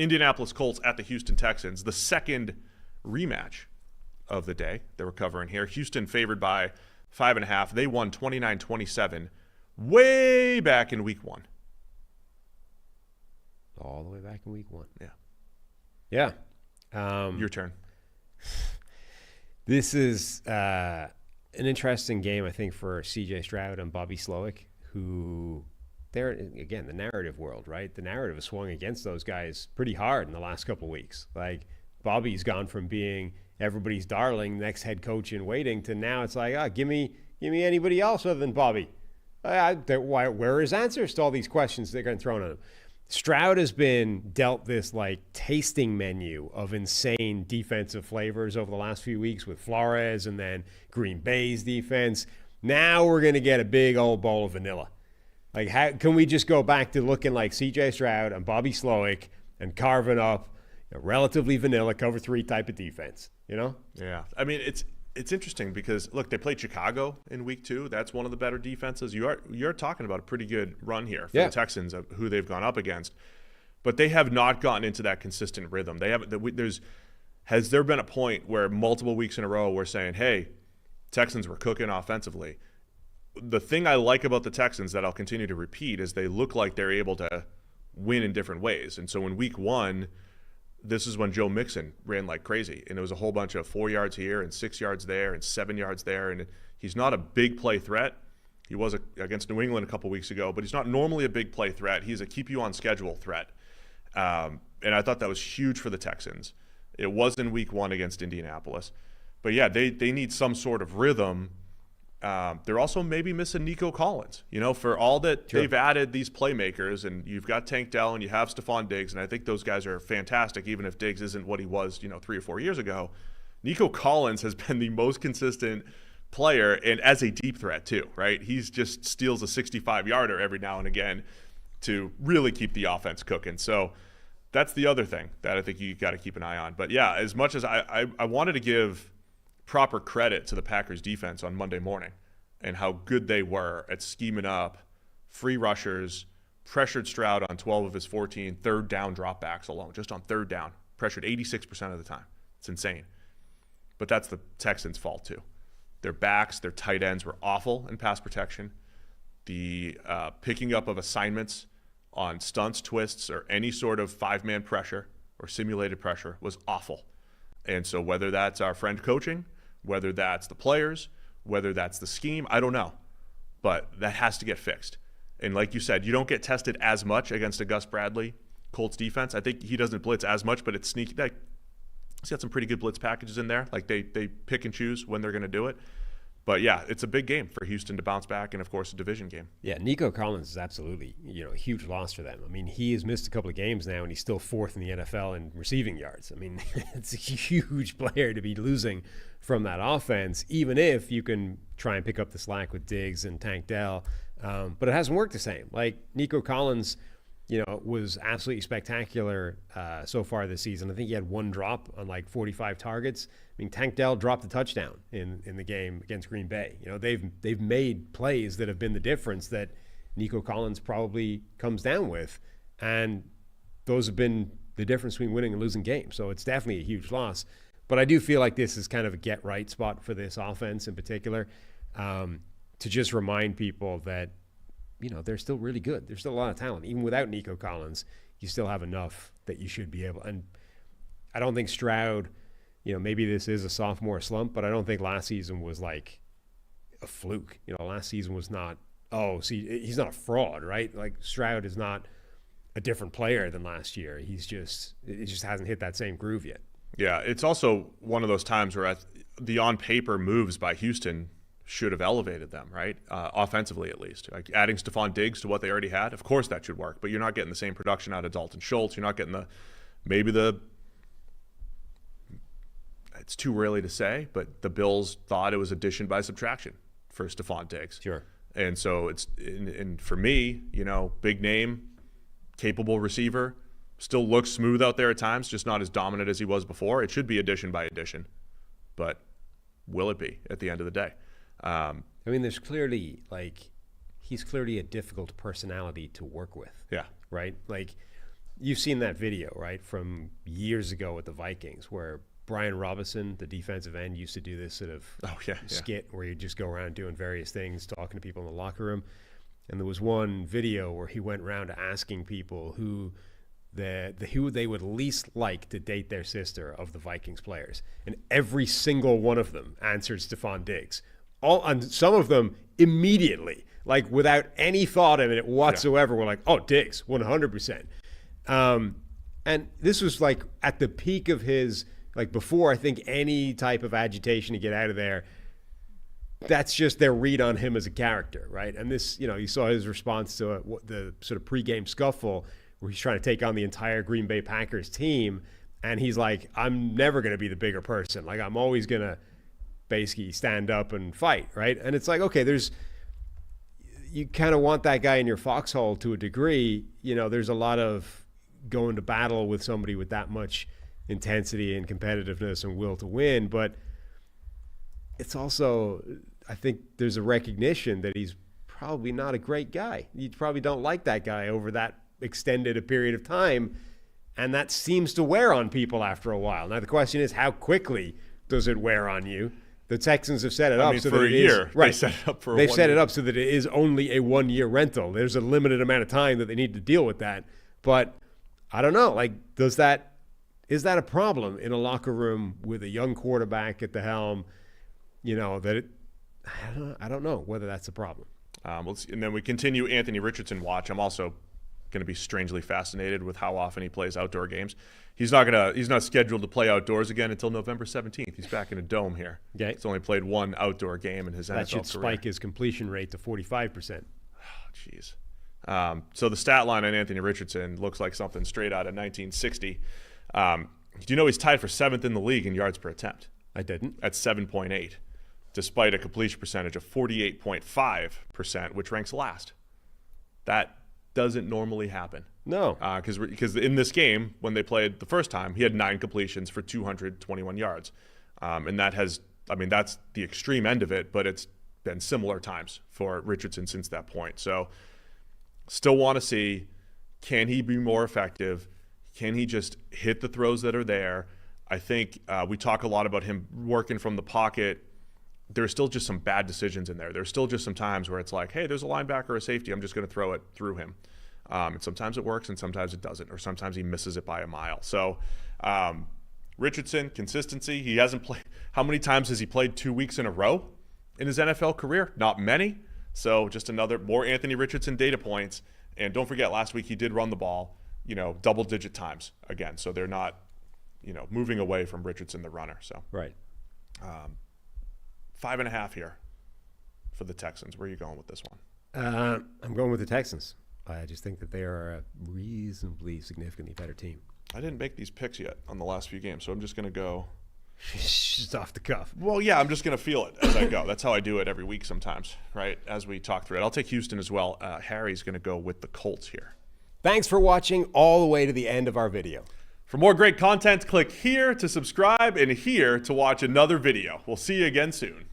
Indianapolis Colts at the Houston Texans, the second rematch of the day that we're covering here. Houston favored by 5.5. They won 29-27 way back in week 1. All the way back in week 1. Yeah. Yeah. Your turn. This is an interesting game, I think, for CJ Stroud and Bobby Slowik, who they're, again, the narrative world, right? The narrative has swung against those guys pretty hard in the last couple of weeks. Like, Bobby's gone from being everybody's darling, next head coach in waiting, to now it's like, give me anybody else other than Bobby. Where are his answers to all these questions they're going to throw on him? Stroud has been dealt this like tasting menu of insane defensive flavors over the last few weeks with Flores and then Green Bay's defense. Now we're going to get a big old bowl of vanilla. Like, how can we just go back to looking like CJ Stroud and Bobby Slowik and carving up a relatively vanilla cover 3 type of defense, you know? Yeah. I mean, it's interesting because, look, they played Chicago in week 2. That's one of the better defenses. You're talking about a pretty good run here for the Texans, of who they've gone up against. But they have not gotten into that consistent rhythm. Has there been a point where multiple weeks in a row we're saying, hey, Texans were cooking offensively? The thing I like about the Texans that I'll continue to repeat is they look like they're able to win in different ways. And so in week 1, this is when Joe Mixon ran like crazy. And it was a whole bunch of 4 yards here and 6 yards there and 7 yards there. And he's not a big play threat. He was against New England a couple weeks ago, but he's not normally a big play threat. He's a keep you on schedule threat. And I thought that was huge for the Texans. It was in week 1 against Indianapolis. But yeah, they need some sort of rhythm. They're also maybe missing Nico Collins, for all that they've added these playmakers, and you've got Tank Dell and you have Stefon Diggs, and I think those guys are fantastic, even if Diggs isn't what he was, 3 or 4 years ago. Nico Collins has been the most consistent player, and as a deep threat too, right? He's just steals a 65-yarder every now and again to really keep the offense cooking. So that's the other thing that I think you got to keep an eye on. But yeah, as much as I wanted to give proper credit to the Packers defense on Monday morning and how good they were at scheming up free rushers, pressured Stroud on 12 of his 14 third down dropbacks alone, just on third down, pressured 86% of the time. It's insane. But that's the Texans' fault too. Their backs, their tight ends were awful in pass protection. The picking up of assignments on stunts, twists, or any sort of 5-man pressure or simulated pressure was awful. And so whether that's our friend coaching, whether that's the players, whether that's the scheme, I don't know. But that has to get fixed. And like you said, you don't get tested as much against a Gus Bradley Colts defense. I think he doesn't blitz as much, but it's sneaky. He's got some pretty good blitz packages in there. Like they pick and choose when they're going to do it. But yeah, it's a big game for Houston to bounce back, and of course a division game. Yeah, Nico Collins is absolutely a huge loss for them. I mean, he has missed a couple of games now, and he's still 4th in the NFL in receiving yards. I mean, it's a huge player to be losing from that offense, even if you can try and pick up the slack with Diggs and Tank Dell. But it hasn't worked the same. Like Nico Collins, was absolutely spectacular so far this season. I think he had 1 drop on like 45 targets. I mean, Tank Dell dropped a touchdown in the game against Green Bay. They've made plays that have been the difference that Nico Collins probably comes down with, and those have been the difference between winning and losing games. So it's definitely a huge loss. But I do feel like this is kind of a get-right spot for this offense in particular, to just remind people that they're still really good. There's still a lot of talent. Even without Nico Collins, you still have enough that you should be able. And I don't think Stroud, maybe this is a sophomore slump, but I don't think last season was like a fluke. Last season was not, he's not a fraud, right? Like Stroud is not a different player than last year. It just hasn't hit that same groove yet. Yeah, it's also one of those times where the on-paper moves by Houston should have elevated them, right? Offensively, at least. Like adding Stefon Diggs to what they already had, of course that should work, but you're not getting the same production out of Dalton Schultz. You're not getting it's too early to say, but the Bills thought it was addition by subtraction for Stefon Diggs. Sure. And so and for me, big name, capable receiver, still looks smooth out there at times, just not as dominant as he was before. It should be addition by addition, but will it be at the end of the day? I mean, there's clearly he's clearly a difficult personality to work with. Yeah. Right? Like you've seen that video, right, from years ago with the Vikings where Brian Robinson, the defensive end, used to do this sort of skit where you just go around doing various things, talking to people in the locker room. And there was one video where he went around asking people who they would least like to date their sister of the Vikings players. And every single one of them answered Stefon Diggs. And some of them immediately, like without any thought of it whatsoever, were like, oh, Diggs, 100%. And this was like at the peak of his, like before I think any type of agitation to get out of there. That's just their read on him as a character, right? And this, you saw his response to the sort of pregame scuffle where he's trying to take on the entire Green Bay Packers team. And he's like, I'm never going to be the bigger person. Like, I'm always going to basically stand up and fight, right? And it's like, okay, you kind of want that guy in your foxhole to a degree. There's a lot of going to battle with somebody with that much intensity and competitiveness and will to win. But it's also, I think there's a recognition that he's probably not a great guy. You probably don't like that guy over that extended a period of time, and that seems to wear on people after a while. Now the question is, how quickly does it wear on you? The Texans have set it up so that it is right. They set it up for they've set it up so that it is only a 1-year rental. There's a limited amount of time that they need to deal with that. But I don't know. Like, is that a problem in a locker room with a young quarterback at the helm? I don't know whether that's a problem. And then we continue Anthony Richardson watch. I'm also going to be strangely fascinated with how often he plays outdoor games. He's not scheduled to play outdoors again until November 17th. He's back in a dome here. Okay. He's only played one outdoor game in his NFL career. That should spike his completion rate to 45%. Jeez. So the stat line on Anthony Richardson looks like something straight out of 1960. Do you know he's tied for 7th in the league in yards per attempt? I didn't. At 7.8, despite a completion percentage of 48.5%, which ranks last. That doesn't normally happen. No. Because in this game, when they played the first time, he had 9 completions for 221 yards. And that's the extreme end of it, but it's been similar times for Richardson since that point. So still want to see, can he be more effective? Can he just hit the throws that are there? I think we talk a lot about him working from the pocket. There's still just some bad decisions in there. There's still just some times where it's like, hey, there's a linebacker or a safety. I'm just going to throw it through him. And sometimes it works and sometimes it doesn't, or sometimes he misses it by a mile. So Richardson, consistency. He hasn't played. How many times has he played 2 weeks in a row in his NFL career? Not many. So just more Anthony Richardson data points. And don't forget, last week he did run the ball, double-digit times again. So they're not, moving away from Richardson, the runner. So right. 5.5 here for the Texans. Where are you going with this one? I'm going with the Texans. I just think that they are a reasonably significantly better team. I didn't make these picks yet on the last few games, so I'm just going to go. Just off the cuff. Well, yeah, I'm just going to feel it as I go. That's how I do it every week sometimes, right, as we talk through it. I'll take Houston as well. Harry's going to go with the Colts here. Thanks for watching all the way to the end of our video. For more great content, click here to subscribe and here to watch another video. We'll see you again soon.